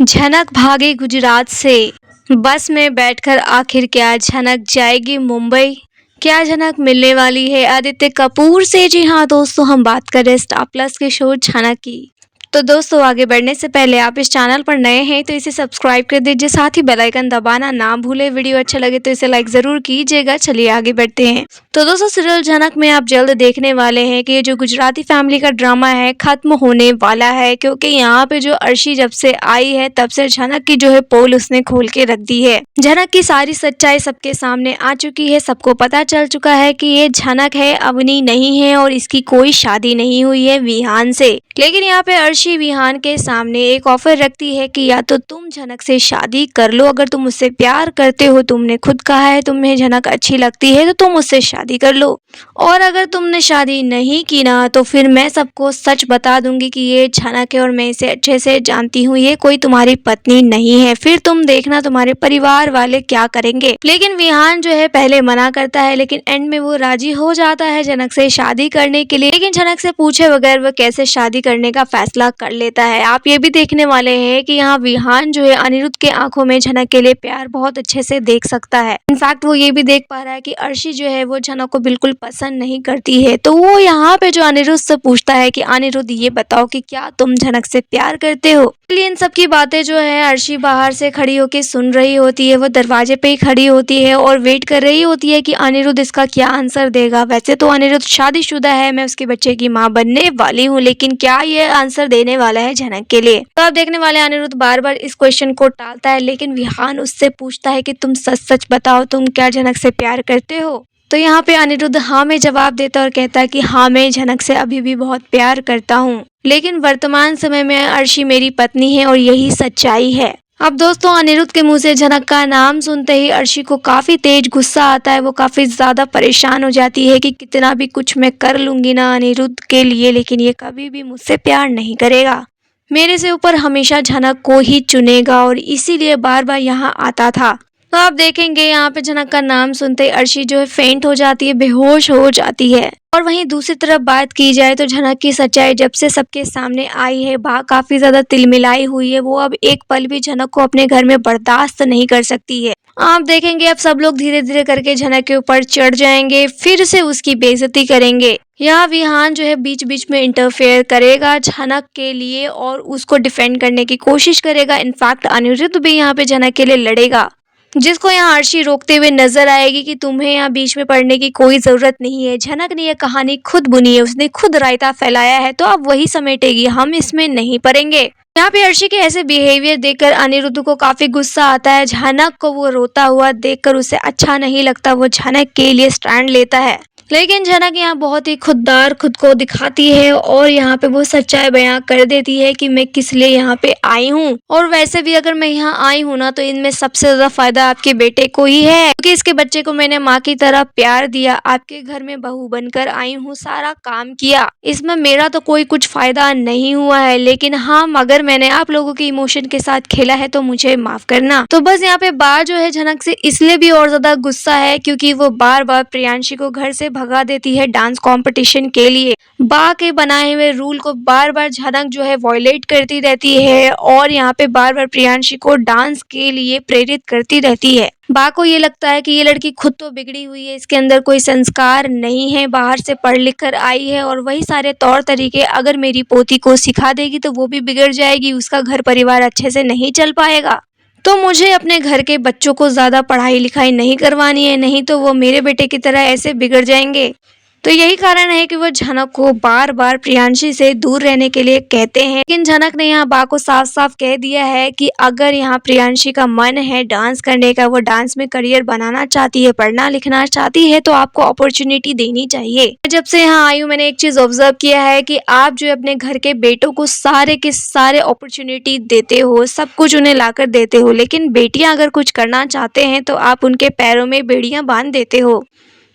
झनक भागी गुजरात से। बस में बैठकर आखिर क्या झनक जाएगी मुंबई? क्या झनक मिलने वाली है आदित्य कपूर से? जी हाँ दोस्तों, हम बात कर रहे हैं स्टार प्लस के शो झनक की। तो दोस्तों, आगे बढ़ने से पहले आप इस चैनल पर नए हैं तो इसे सब्सक्राइब कर दीजिए, साथ ही बेल आइकन दबाना ना भूले। वीडियो अच्छा लगे तो इसे लाइक जरूर कीजिएगा। चलिए आगे बढ़ते हैं। तो दोस्तों, सीरियल झनक में आप जल्द देखने वाले हैं कि ये जो गुजराती फैमिली का ड्रामा है खत्म होने वाला है, क्योंकि यहाँ पे जो अर्शी जब से आई है तब से झनक की जो है पोल उसने खोल के रख दी है। झनक की सारी सच्चाई सबके सामने आ चुकी है। सबको पता चल चुका है कि ये झनक है, अवनी नहीं है और इसकी कोई शादी नहीं हुई है विहान से। लेकिन यहाँ पे अर्शी विहान के सामने एक ऑफर रखती है कि या तो तुम झनक से शादी कर लो, अगर तुम मुझसे प्यार करते हो, तुमने खुद कहा है तुम्हें झनक अच्छी लगती है, तो तुम मुझसे शादी कर लो। और अगर तुमने शादी नहीं की ना तो फिर मैं सबको सच बता दूंगी कि ये झनक है और मैं इसे अच्छे से जानती हूँ, ये कोई तुम्हारी पत्नी नहीं है। फिर तुम देखना तुम्हारे परिवार वाले क्या करेंगे। लेकिन विहान जो है पहले मना करता है, लेकिन एंड में वो राजी हो जाता है झनक से शादी करने के लिए। लेकिन झनक से पूछे बगैर वो कैसे शादी करने का फैसला कर लेता है। आप ये भी देखने वाले हैं कि यहाँ विहान जो है अनिरुद्ध के आंखों में झनक के लिए प्यार बहुत अच्छे से देख सकता है। इनफैक्ट वो ये भी देख पा रहा है कि अर्शी जो है वो झनक को बिल्कुल पसंद नहीं करती है। तो वो यहाँ पे जो अनिरुद्ध से पूछता है कि अनिरुद्ध ये बताओ कि क्या तुम झनक से प्यार करते हो। इसलिए इन सब की बातें जो है अर्शी बाहर से खड़ी होकर सुन रही होती है। वो दरवाजे पे ही खड़ी होती है और वेट कर रही होती है कि अनिरुद्ध इसका क्या आंसर देगा। वैसे तो अनिरुद्ध शादीशुदा है, मैं उसके बच्चे की माँ बनने वाली हूँ, लेकिन क्या ये आंसर देने वाला है झनक के लिए? तो आप देखने वाले अनिरुद्ध बार बार इस क्वेश्चन को टालता है, लेकिन विहान उससे पूछता है कि तुम सच सच बताओ, तुम क्या झनक से प्यार करते हो? तो यहाँ पे अनिरुद्ध हाँ में जवाब देता है और कहता है कि हाँ, मैं झनक से अभी भी बहुत प्यार करता हूँ, लेकिन वर्तमान समय में अर्शी मेरी पत्नी है और यही सच्चाई है। अब दोस्तों, अनिरुद्ध के मुंह से झनक का नाम सुनते ही अर्शी को काफी तेज गुस्सा आता है। वो काफी ज्यादा परेशान हो जाती है कि कितना भी कुछ मैं कर लूंगी ना अनिरुद्ध के लिए, लेकिन ये कभी भी मुझसे प्यार नहीं करेगा। मेरे से ऊपर हमेशा झनक को ही चुनेगा और इसीलिए बार बार यहाँ आता था। तो आप देखेंगे यहाँ पे झनक का नाम सुनते ही अर्शी जो है फेंट हो जाती है, बेहोश हो जाती है। और वहीं दूसरी तरफ बात की जाए तो झनक की सच्चाई जब से सबके सामने आई है, बा काफी ज्यादा तिलमिलाई हुई है। वो अब एक पल भी झनक को अपने घर में बर्दाश्त नहीं कर सकती है। आप देखेंगे अब सब लोग धीरे धीरे करके झनक के ऊपर चढ़ जाएंगे, फिर से उसकी बेइज्जती करेंगे। यहाँ विहान जो है बीच बीच में इंटरफेयर करेगा झनक के लिए और उसको डिफेंड करने की कोशिश करेगा। इनफैक्ट अनिरुद्ध भी यहाँ पे झनक के लिए लड़ेगा, जिसको यहाँ अर्शी रोकते हुए नजर आएगी कि तुम्हें यहाँ बीच में पड़ने की कोई जरूरत नहीं है। झनक ने यह कहानी खुद बुनी है, उसने खुद रायता फैलाया है, तो अब वही समेटेगी, हम इसमें नहीं पड़ेंगे। यहाँ पे अर्शी के ऐसे बिहेवियर देखकर अनिरुद्ध को काफी गुस्सा आता है। झनक को वो रोता हुआ देखकर उसे अच्छा नहीं लगता। वो झनक के लिए स्टैंड लेता है, लेकिन झनक यहाँ बहुत ही खुददार खुद को दिखाती है और यहाँ पे वो सच्चाई बयां कर देती है कि मैं किस लिए यहाँ पे आई हूँ। और वैसे भी अगर मैं यहाँ आई हूँ ना तो इनमें सबसे ज्यादा फायदा आपके बेटे को ही है, क्योंकि इसके बच्चे को मैंने माँ की तरह प्यार दिया, आपके घर में बहू बनकर आई हूँ, सारा काम किया, इसमें मेरा तो कोई कुछ फायदा नहीं हुआ है। लेकिन हाँ, अगर मैंने आप लोगों के इमोशन के साथ खेला है तो मुझे माफ करना। तो बस यहाँ पे बा जो है झनक से इसलिए भी और ज्यादा गुस्सा है क्योंकि वो बार बार प्रियांशी को घर से भगा देती है डांस कंपटीशन के लिए। बा के बनाए हुए रूल को बार बार झनक जो है वॉयलेट करती रहती है और यहाँ पे बार बार प्रियांशी को डांस के लिए प्रेरित करती रहती है। बा को ये लगता है कि ये लड़की खुद तो बिगड़ी हुई है, इसके अंदर कोई संस्कार नहीं है, बाहर से पढ़ लिख कर आई है और वही सारे तौर तरीके अगर मेरी पोती को सिखा देगी तो वो भी बिगड़ जाएगी, उसका घर परिवार अच्छे से नहीं चल पाएगा। तो मुझे अपने घर के बच्चों को ज्यादा पढ़ाई लिखाई नहीं करवानी है, नहीं तो वो मेरे बेटे की तरह ऐसे बिगड़ जाएंगे। तो यही कारण है कि वो झनक को बार बार प्रियांशी से दूर रहने के लिए कहते हैं। लेकिन झनक ने यहाँ बा को साफ साफ कह दिया है कि अगर यहाँ प्रियांशी का मन है डांस करने का, वो डांस में करियर बनाना चाहती है, पढ़ना लिखना चाहती है, तो आपको अपॉर्चुनिटी देनी चाहिए। जब से यहाँ आई हूँ मैंने एक चीज ऑब्जर्व किया है कि आप जो अपने घर के बेटों को सारे के सारे अपॉर्चुनिटी देते हो, सब कुछ उन्हें लाकर देते हो, लेकिन बेटियां अगर कुछ करना चाहते हैं तो आप उनके पैरों में बेड़ियां बांध देते हो।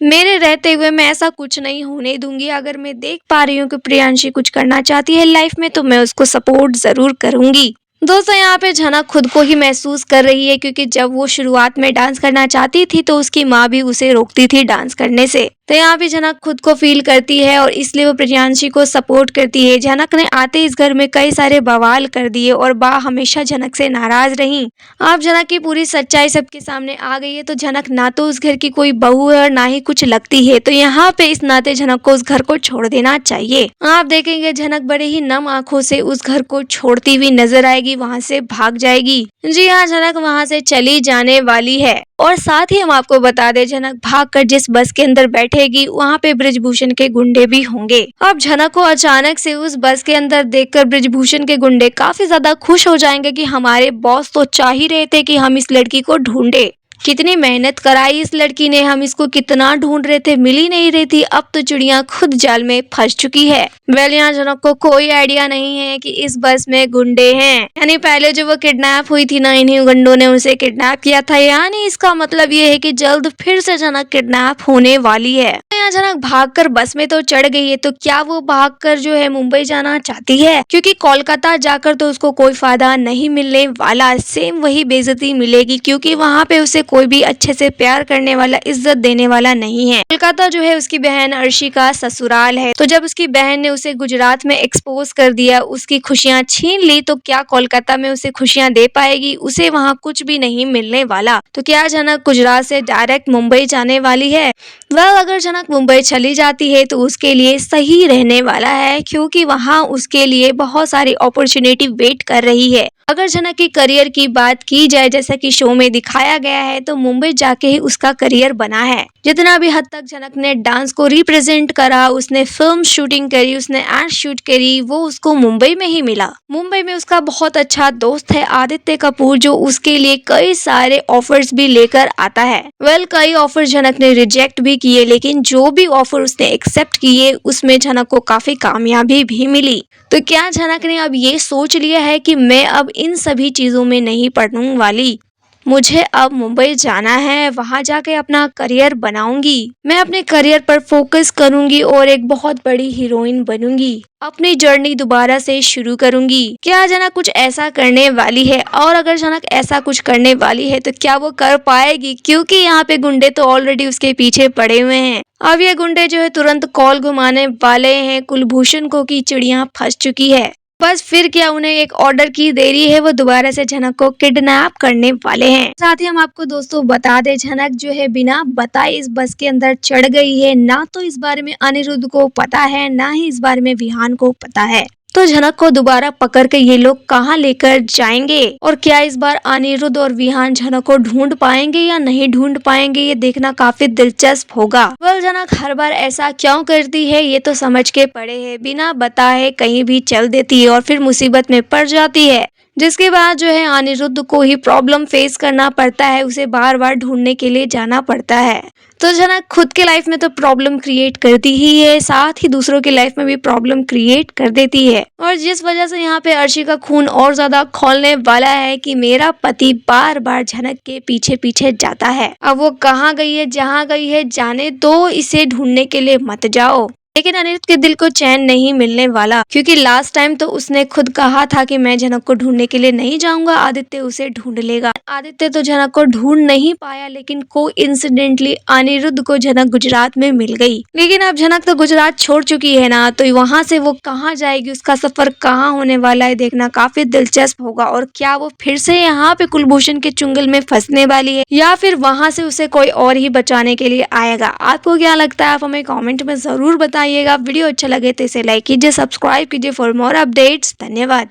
मेरे रहते हुए मैं ऐसा कुछ नहीं होने दूंगी। अगर मैं देख पा रही हूँ कि प्रियांशी कुछ करना चाहती है लाइफ में तो मैं उसको सपोर्ट जरूर करूंगी। दोस्तों यहाँ पे झनक खुद को ही महसूस कर रही है, क्योंकि जब वो शुरुआत में डांस करना चाहती थी तो उसकी माँ भी उसे रोकती थी डांस करने से। तो यहाँ पे झनक खुद को फील करती है और इसलिए वो प्रियांशी को सपोर्ट करती है। झनक ने आते इस घर में कई सारे बवाल कर दिए और बा हमेशा झनक से नाराज रही। अब झनक की पूरी सच्चाई सबके सामने आ गई है, तो झनक ना तो उस घर की कोई बहू है और ना ही कुछ लगती है। तो यहाँ पे इस नाते झनक को उस घर को छोड़ देना चाहिए। आप देखेंगे झनक बड़े ही नम आंखों से उस घर को छोड़ती हुई नजर आएगी, वहां से भाग जाएगी। जी हाँ, झनक वहां से चली जाने वाली है। और साथ ही हम आपको बता दें, झनक भागकर जिस बस के अंदर बैठेगी वहाँ पे ब्रिजभूषण के गुंडे भी होंगे। अब झनक को अचानक से उस बस के अंदर देखकर ब्रिजभूषण के गुंडे काफी ज्यादा खुश हो जाएंगे कि हमारे बॉस तो चाह ही रहे थे कि हम इस लड़की को ढूंढे। कितनी मेहनत कराई इस लड़की ने, हम इसको कितना ढूंढ रहे थे, मिल ही नहीं रही थी। अब तो चिड़िया खुद जाल में फंस चुकी है। वेल यहाँ झनक को कोई आइडिया नहीं है कि इस बस में गुंडे हैं। यानी पहले जो वो किडनैप हुई थी ना, इन्हीं गुंडों ने उसे किडनैप किया था। यानी इसका मतलब ये है कि जल्द फिर से झनक किडनैप होने वाली है। यहाँ झनक भागकर बस में तो चढ़ गई है, तो क्या वो भागकर जो है मुंबई जाना चाहती है? क्योंकि कोलकाता जाकर तो उसको कोई फायदा नहीं मिलने वाला, सेम वही बेइज्जती मिलेगी, क्योंकि वहाँ पे उसे कोई भी अच्छे से प्यार करने वाला, इज्जत देने वाला नहीं है। कोलकाता जो है उसकी बहन अर्शी का ससुराल है। तो जब उसकी बहन ने उसे गुजरात में एक्सपोज कर दिया, उसकी खुशियां छीन ली, तो क्या कोलकाता में उसे खुशियां दे पाएगी? उसे वहाँ कुछ भी नहीं मिलने वाला। तो क्या झनक गुजरात से डायरेक्ट मुंबई जाने वाली है? वह अगर झनक मुंबई चली जाती है तो उसके लिए सही रहने वाला है, क्योंकि वहाँ उसके लिए बहुत सारी अपॉर्चुनिटी वेट कर रही है। अगर झनक की करियर की बात की जाए, जैसा कि शो में दिखाया गया है, तो मुंबई जाके ही उसका करियर बना है। जितना भी हद तक झनक ने डांस को रिप्रेजेंट करा, उसने फिल्म शूटिंग करी, उसने एड शूट करी, वो उसको मुंबई में ही मिला। मुंबई में उसका बहुत अच्छा दोस्त है आदित्य कपूर, जो उसके लिए कई सारे ऑफर्स भी लेकर आता है। वेल कई ऑफर झनक ने रिजेक्ट भी किए, लेकिन जो भी ऑफर उसने एक्सेप्ट किए उसमें झनक को काफी कामयाबी भी मिली। तो क्या झनक ने अब ये सोच लिया है कि मैं अब इन सभी चीजों में नहीं पड़ने वाली, मुझे अब मुंबई जाना है, वहां जाके अपना करियर बनाऊंगी, मैं अपने करियर पर फोकस करूंगी और एक बहुत बड़ी हीरोइन बनूंगी, अपनी जर्नी दोबारा से शुरू करूंगी? क्या झनक कुछ ऐसा करने वाली है? और अगर झनक ऐसा कुछ करने वाली है तो क्या वो कर पाएगी? क्योंकि यहाँ पे गुंडे तो ऑलरेडी उसके पीछे पड़े हुए हैं। अब ये गुंडे जो है तुरंत कॉल घुमाने वाले हैं कुलभूषण को कि चिड़िया फंस चुकी है। बस फिर क्या उन्हें एक ऑर्डर की देरी है, वो दोबारा से झनक को किडनैप करने वाले हैं। साथ ही हम आपको दोस्तों बता दें, झनक जो है बिना बताए इस बस के अंदर चढ़ गई है। ना तो इस बारे में अनिरुद्ध को पता है, ना ही इस बारे में विहान को पता है। तो झनक को दोबारा पकड़ के ये लोग कहाँ लेकर जाएंगे, और क्या इस बार अनिरुद्ध और विहान झनक को ढूंढ पाएंगे या नहीं ढूंढ पाएंगे, ये देखना काफी दिलचस्प होगा। वेल झनक हर बार ऐसा क्यों करती है, ये तो समझ के पड़े है, बिना बताए कहीं भी चल देती है और फिर मुसीबत में पड़ जाती है, जिसके बाद जो है अनिरुद्ध को ही प्रॉब्लम फेस करना पड़ता है, उसे बार बार ढूंढने के लिए जाना पड़ता है। तो झनक खुद के लाइफ में तो प्रॉब्लम क्रिएट करती ही है, साथ ही दूसरों की लाइफ में भी प्रॉब्लम क्रिएट कर देती है। और जिस वजह से यहाँ पे अर्शी का खून और ज्यादा खौलने वाला है कि मेरा पति बार बार झनक के पीछे पीछे जाता है। अब वो कहाँ गई है, जहाँ गई है जाने दो, इसे ढूंढने के लिए मत जाओ। लेकिन अनिरुद्ध के दिल को चैन नहीं मिलने वाला, क्योंकि लास्ट टाइम तो उसने खुद कहा था कि मैं झनक को ढूंढने के लिए नहीं जाऊंगा, आदित्य उसे ढूंढ लेगा। आदित्य तो झनक को ढूंढ नहीं पाया, लेकिन कोइंसिडेंटली अनिरुद्ध को झनक गुजरात में मिल गई। लेकिन अब झनक तो गुजरात छोड़ चुकी है ना, तो वहां से वो कहाँ जाएगी, उसका सफर कहाँ होने वाला है, देखना काफी दिलचस्प होगा। और क्या वो फिर से यहाँ पे कुलभूषण के चुंगल में फंसने वाली है, या फिर वहां से उसे कोई और ही बचाने के लिए आएगा? आपको क्या लगता है, आप हमें कॉमेंट में जरूर बताइएगा। वीडियो अच्छा लगे तो इसे लाइक कीजिए, सब्सक्राइब कीजिए फॉर मोर अपडेट्स। धन्यवाद।